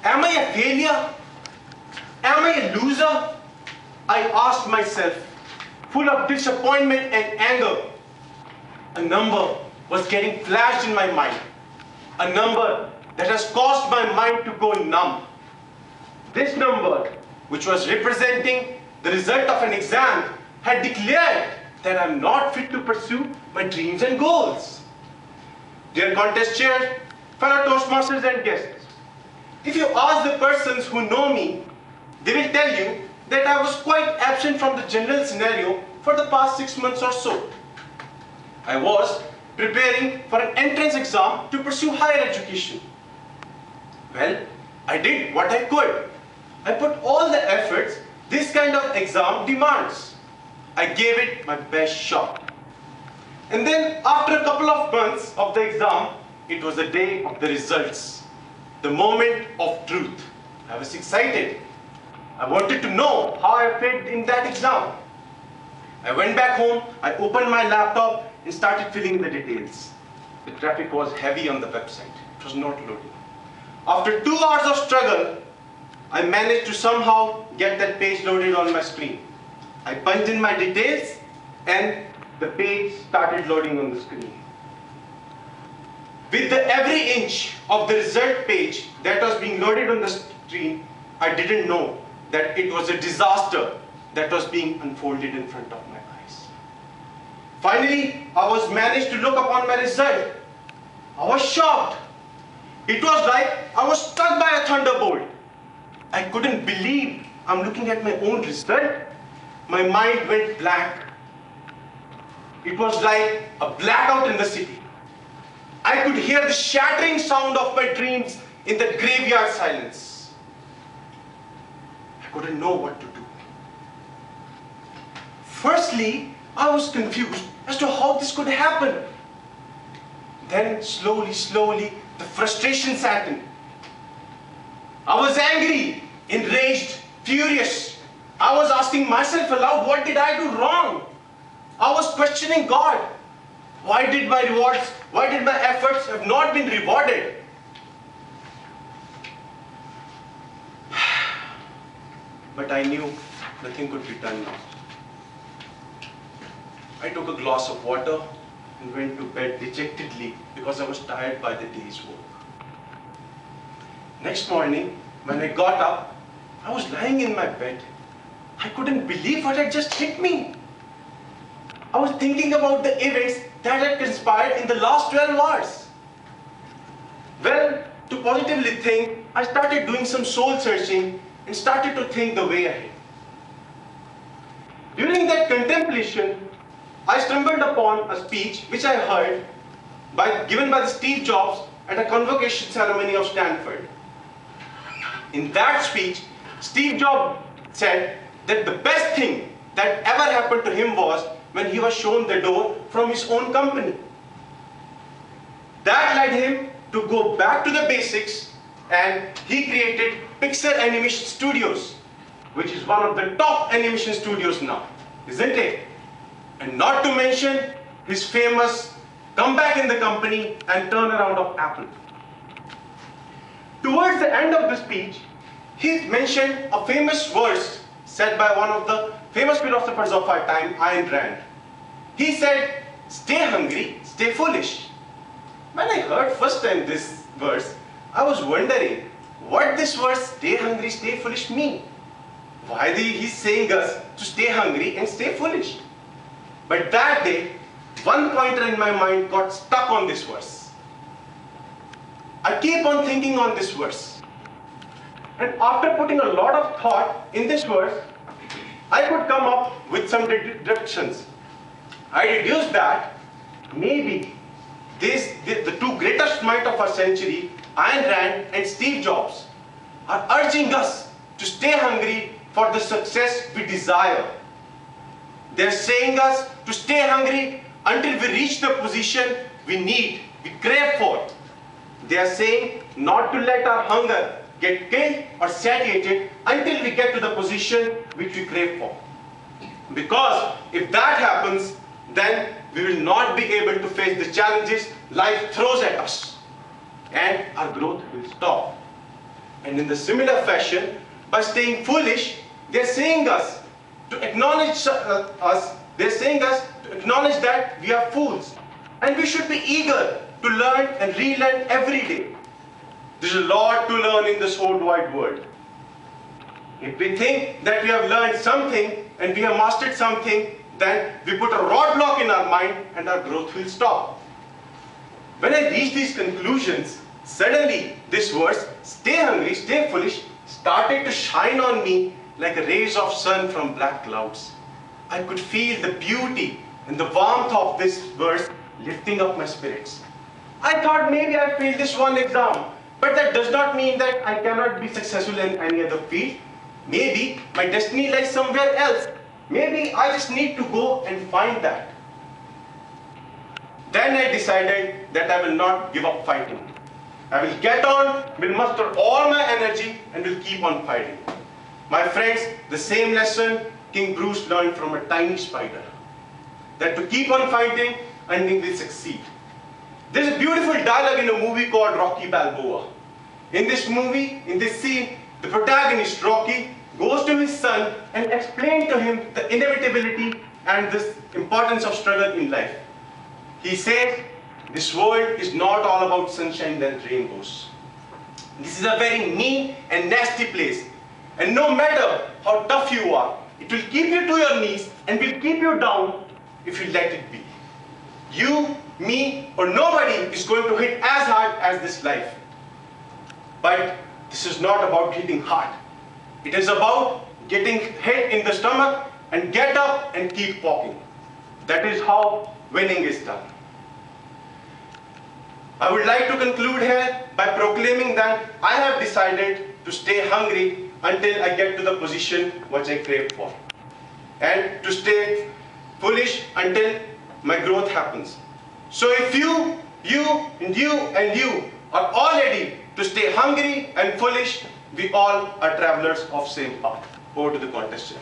Am I a failure? Am I a loser? I asked myself, full of disappointment and anger. A number was getting flashed in my mind. A number that has caused my mind to go numb. This number, which was representing the result of an exam, had declared that I'm not fit to pursue my dreams and goals. Dear contest chair, fellow Toastmasters and guests, if you ask the persons who know me, they will tell you that I was quite absent from the general scenario for the past 6 months or so. I was preparing for an entrance exam to pursue higher education. Well, I did what I could. I put all the efforts this kind of exam demands. I gave it my best shot. And then after a couple of months of the exam, it was the day of the results. The moment of truth. I was excited. I wanted to know how I fared in that exam. I went back home, I opened my laptop and started filling the details. The traffic was heavy on the website. It was not loading. After 2 hours of struggle, I managed to somehow get that page loaded on my screen. I punched in my details and the page started loading on the screen. With every inch of the result page that was being loaded on the screen, I didn't know that it was a disaster that was being unfolded in front of my eyes. Finally, I was managed to look upon my result. I was shocked. It was like I was struck by a thunderbolt. I couldn't believe I'm looking at my own result. My mind went blank. It was like a blackout in the city. I could hear the shattering sound of my dreams in the graveyard silence. I couldn't know what to do. Firstly, I was confused as to how this could happen. Then slowly, the frustration set in. I was angry, enraged, furious. I was asking myself aloud, what did I do wrong? I was questioning God. Why did my efforts have not been rewarded? But I knew nothing could be done now. I took a glass of water and went to bed dejectedly because I was tired by the day's work. Next morning, when I got up, I was lying in my bed. I couldn't believe what had just hit me. I was thinking about the events that had conspired in the last 12 hours. Well, to positively think, I started doing some soul searching and started to think the way ahead. During that contemplation, I stumbled upon a speech which I heard given by Steve Jobs at a convocation ceremony of Stanford. In that speech, Steve Jobs said that the best thing that ever happened to him was when he was shown the door from his own company. That led him to go back to the basics, and he created Pixar Animation Studios, which is one of the top animation studios now, isn't it? And not to mention his famous comeback in the company and turnaround of Apple. Towards the end of the speech, he mentioned a famous verse said by one of the famous philosophers of our time, Ayn Rand. He said, "Stay hungry, stay foolish." When I heard first time this verse, I was wondering what this verse, "stay hungry, stay foolish" mean. Why he's saying us to stay hungry and stay foolish? But that day, one pointer in my mind got stuck on this verse. I keep on thinking on this verse. And after putting a lot of thought in this verse, I could come up with some deductions. I deduced that maybe the two greatest minds of our century, Ayn Rand and Steve Jobs, are urging us to stay hungry for the success we desire. They're saying us to stay hungry until we reach the position we need, we crave for. They are saying not to let our hunger get killed or satiated until we get to the position which we crave for. Because if that happens, then we will not be able to face the challenges life throws at us, and our growth will stop. And And in the similar fashion, by staying foolish, they're saying us to acknowledge that we are fools. And we should be eager to learn and relearn every day. There's a lot to learn in this whole wide world. If we think that we have learned something and we have mastered something, then we put a roadblock in our mind and our growth will stop. When I reached these conclusions, suddenly this verse, stay hungry, stay foolish, started to shine on me like rays of sun from black clouds. I could feel the beauty and the warmth of this verse lifting up my spirits. I thought maybe I failed this one exam, but that does not mean that I cannot be successful in any other field. Maybe my destiny lies somewhere else. Maybe I just need to go and find that. Then I decided that I will not give up fighting. I will get on, will muster all my energy and will keep on fighting. My friends, the same lesson King Bruce learned from a tiny spider. That to keep on fighting and we will succeed. There's a beautiful dialogue in a movie called Rocky Balboa. In this movie, in this scene, the protagonist, Rocky, goes to his son and explains to him the inevitability and the importance of struggle in life. He says, this world is not all about sunshine and rainbows. This is a very mean and nasty place. And no matter how tough you are, it will keep you to your knees and will keep you down if you let it be. You, me, or nobody is going to hit as hard as this life. But this is not about hitting hard. It is about getting hit in the stomach and get up and keep walking. That is how winning is done. I would like to conclude here by proclaiming that I have decided to stay hungry until I get to the position which I crave for. And to stay foolish until my growth happens. So if you are all ready to stay hungry and foolish, we all are travelers of same path. Over to the contestant.